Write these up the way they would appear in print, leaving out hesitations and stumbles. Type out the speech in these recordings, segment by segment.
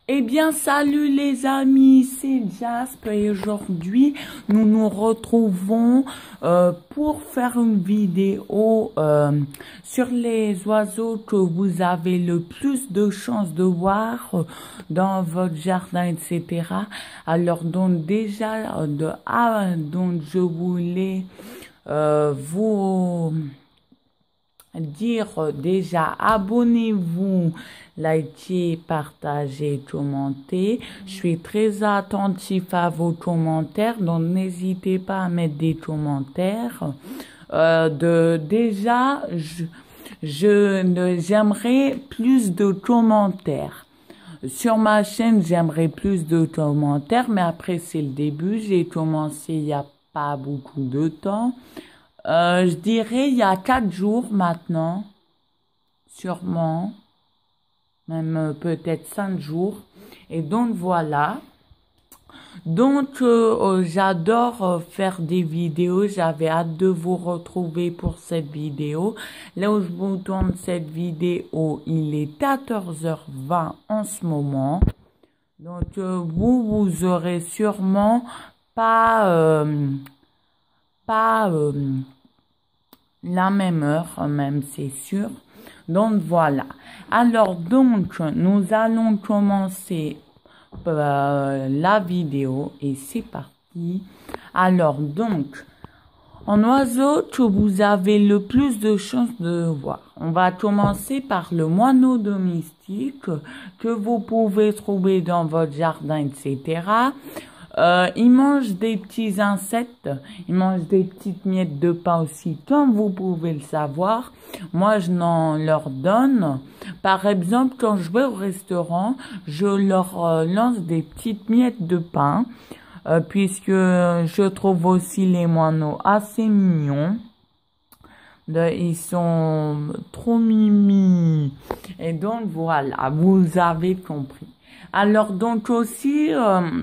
Eh bien, salut les amis, c'est Jasp et aujourd'hui, nous nous retrouvons pour faire une vidéo sur les oiseaux que vous avez le plus de chances de voir dans votre jardin, etc. Alors, donc déjà, donc je voulais vous dire déjà abonnez-vous, likez, partagez, commentez. Je suis très attentif à vos commentaires, donc n'hésitez pas à mettre des commentaires. J'aimerais plus de commentaires. Sur ma chaîne, j'aimerais plus de commentaires, mais après c'est le début. J'ai commencé il n'y a pas beaucoup de temps. Je dirais il y a 4 jours maintenant, sûrement, même peut-être 5 jours. Et donc voilà. Donc j'adore faire des vidéos. J'avais hâte de vous retrouver pour cette vidéo. Là où je vous tourne cette vidéo, il est 14h20 en ce moment. Donc vous aurez sûrement pas la même heure, même c'est sûr. Donc voilà. Alors donc nous allons commencer la vidéo et c'est parti. Alors donc en oiseau que vous avez le plus de chances de voir. On va commencer par le moineau domestique que vous pouvez trouver dans votre jardin, etc. Ils mangent des petits insectes, ils mangent des petites miettes de pain aussi, comme vous pouvez le savoir. Moi, je n'en leur donne. Par exemple, quand je vais au restaurant, je leur lance des petites miettes de pain, puisque je trouve aussi les moineaux assez mignons. Ils sont trop mimi. Et donc, voilà, vous avez compris. Alors, donc aussi,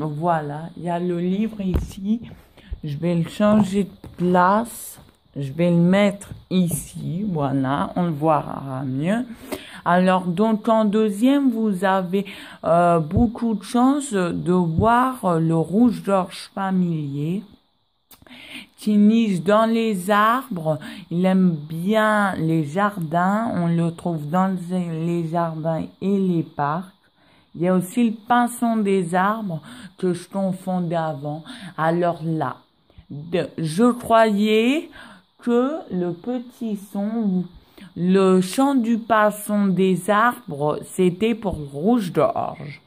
voilà, il y a le livre ici. Je vais le changer de place. Je vais le mettre ici. Voilà, on le verra mieux. Alors, donc, en deuxième, vous avez beaucoup de chance de voir le rouge-gorge familier qui niche dans les arbres. Il aime bien les jardins. On le trouve dans les jardins et les parcs. Il y a aussi le pinson des arbres que je confondais avant. Alors là, je croyais que le petit son, le chant du pinson des arbres, c'était pour le rouge-gorge.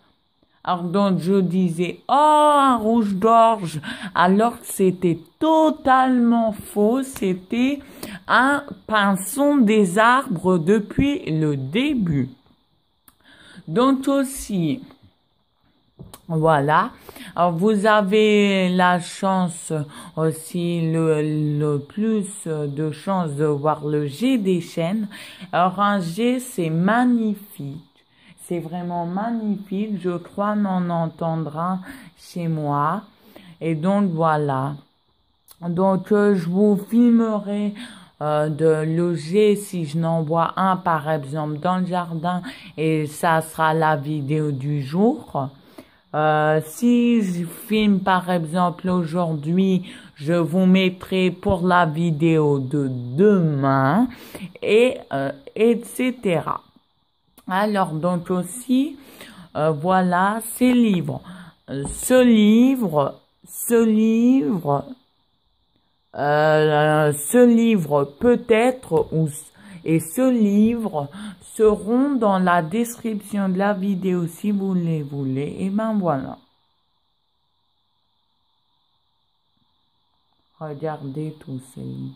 Alors donc je disais, oh, un rouge-gorge, alors que c'était totalement faux, c'était un pinson des arbres depuis le début. Donc aussi, voilà, alors vous avez la chance aussi, le plus de chance de voir le jet des chênes. Alors un jet, c'est magnifique. C'est vraiment magnifique. Je crois qu'on en entendra chez moi. Et donc, voilà. Donc, je vous filmerai de loger si je n'en vois un, par exemple, dans le jardin. Et ça sera la vidéo du jour. Si je filme, par exemple, aujourd'hui, je vous mettrai pour la vidéo de demain. Et etc. Alors, donc aussi, voilà, ce livre peut-être, et ce livre seront dans la description de la vidéo si vous les voulez. Et ben voilà. Regardez tous ces livres.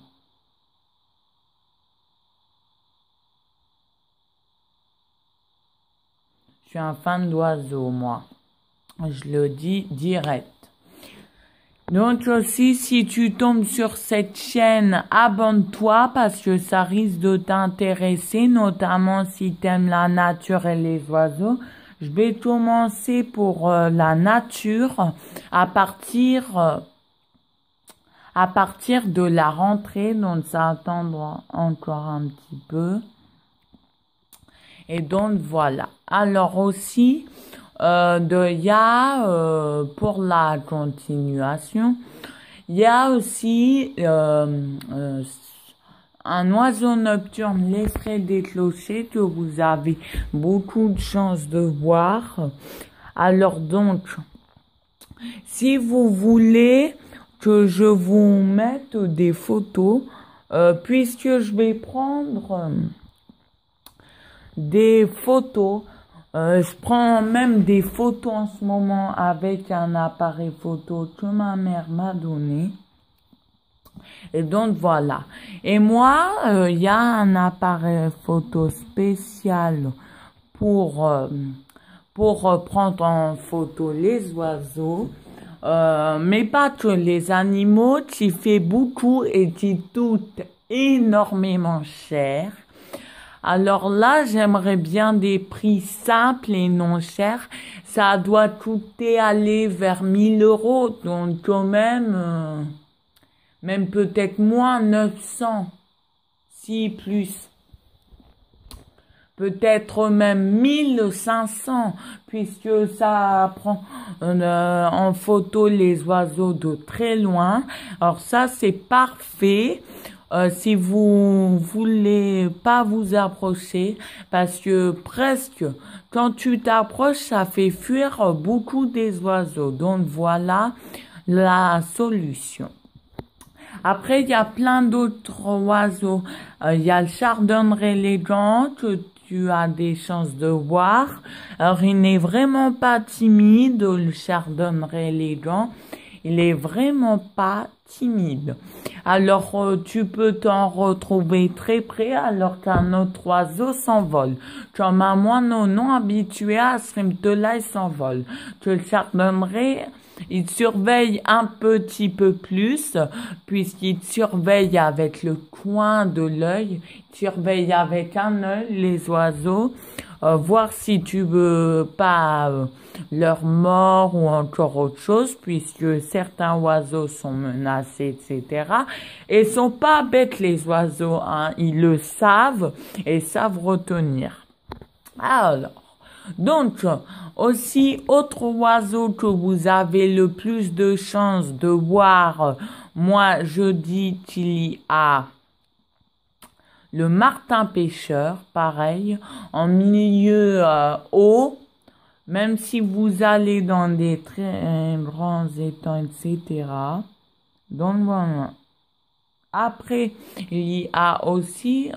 Je suis un fan d'oiseaux, moi. Je le dis direct. Donc aussi, si tu tombes sur cette chaîne, abonne-toi parce que ça risque de t'intéresser, notamment si tu aimes la nature et les oiseaux. Je vais commencer pour la nature à partir de la rentrée, donc ça attendra encore un petit peu. Et donc voilà. Alors aussi, pour la continuation, il y a aussi un oiseau nocturne, l'effraie des clochers, que vous avez beaucoup de chance de voir. Alors donc, si vous voulez que je vous mette des photos, puisque je vais prendre des photos, je prends même des photos en ce moment avec un appareil photo que ma mère m'a donné. Et donc voilà. Et moi, il y a un appareil photo spécial pour prendre en photo les oiseaux, mais pas que les animaux, qui fait beaucoup et qui coûte énormément cher. Alors là, j'aimerais bien des prix simples et non chers. Ça doit coûter aller vers 1000 €, donc quand même peut-être moins 900, si plus. Peut-être même 1500, puisque ça prend en photo les oiseaux de très loin. Alors ça, c'est parfait. Si vous voulez pas vous approcher, parce que presque quand tu t'approches, ça fait fuir beaucoup des oiseaux. Donc voilà la solution. Après, il y a plein d'autres oiseaux. Il y a le chardonneret élégant que tu as des chances de voir. Alors, il n'est vraiment pas timide, le chardonneret élégant. Il est vraiment pas timide. Alors, tu peux t'en retrouver très près alors qu'un autre oiseau s'envole. Comme un moineau non habitué à ce rythme-là, il s'envole. Que le chardonneret, il surveille un petit peu plus, puisqu'il surveille avec le coin de l'œil, il surveille avec un œil les oiseaux, voir si tu veux pas leur mort ou encore autre chose, puisque certains oiseaux sont menacés, etc. Et ils sont pas bêtes les oiseaux, hein, ils le savent et savent retenir. Alors, donc, aussi, autre oiseau que vous avez le plus de chances de voir, moi je dis qu'il y a le martin pêcheur, pareil, en milieu haut, même si vous allez dans des très grands étangs, etc. Donc voilà. Après, il y a aussi...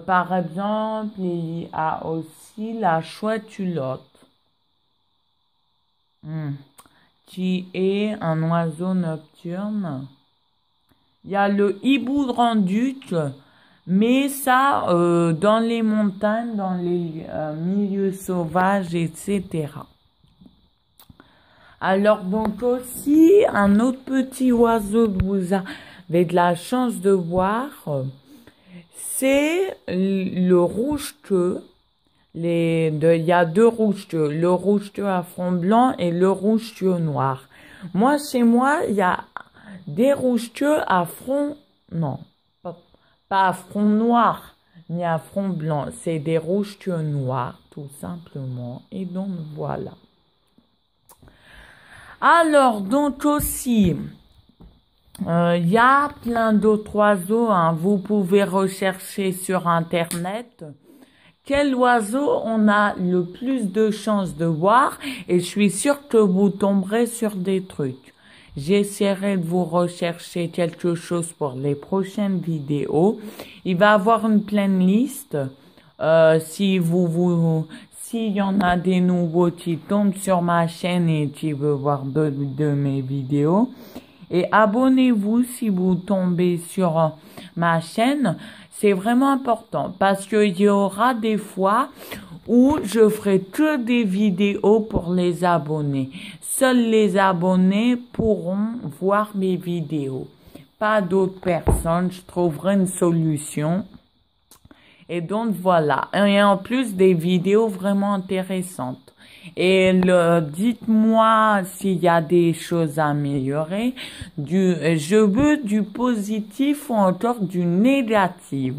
par exemple, il y a aussi la chouette hulotte, qui est un oiseau nocturne. Il y a le hibou grand-duc, mais ça, dans les montagnes, dans les milieux sauvages, etc. Alors, donc aussi, un autre petit oiseau que vous avez de la chance de voir, c'est le rouge-queue. Il y a deux rouge-queues, le rouge-queue à front blanc et le rouge-queue noir. Moi, chez moi, il y a des rouge-queues à front, non, pas à front noir, ni à front blanc. C'est des rouge-queues noirs, tout simplement. Et donc, voilà. Alors, donc aussi... il y a plein d'autres oiseaux, hein. Vous pouvez rechercher sur Internet quel oiseau on a le plus de chances de voir et je suis sûre que vous tomberez sur des trucs. J'essaierai de vous rechercher quelque chose pour les prochaines vidéos. Il va y avoir une pleine liste. S'il y en a des nouveaux qui tombent sur ma chaîne et qui veulent voir d'autres de mes vidéos. Et abonnez-vous si vous tombez sur ma chaîne. C'est vraiment important parce qu'il y aura des fois où je ferai que des vidéos pour les abonnés. Seuls les abonnés pourront voir mes vidéos. Pas d'autres personnes. Je trouverai une solution. Et donc voilà, et en plus des vidéos vraiment intéressantes. Et dites-moi s'il y a des choses à améliorer. Je veux du positif ou encore du négatif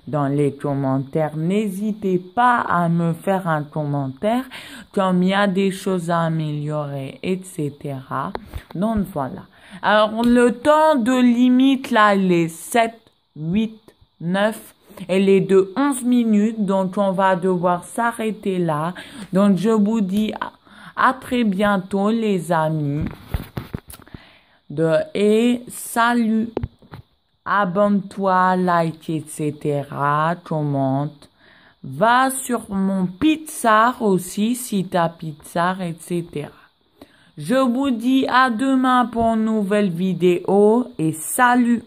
dans les commentaires. N'hésitez pas à me faire un commentaire comme il y a des choses à améliorer, etc. Donc voilà. Alors le temps de limite là, les 7, 8, 9. Elle est de 11 minutes, donc on va devoir s'arrêter là. Donc je vous dis à très bientôt les amis. Et salut. Abonne-toi, like, etc. Commente. Va sur mon Pixar aussi si t'as Pixar, etc. Je vous dis à demain pour une nouvelle vidéo et salut.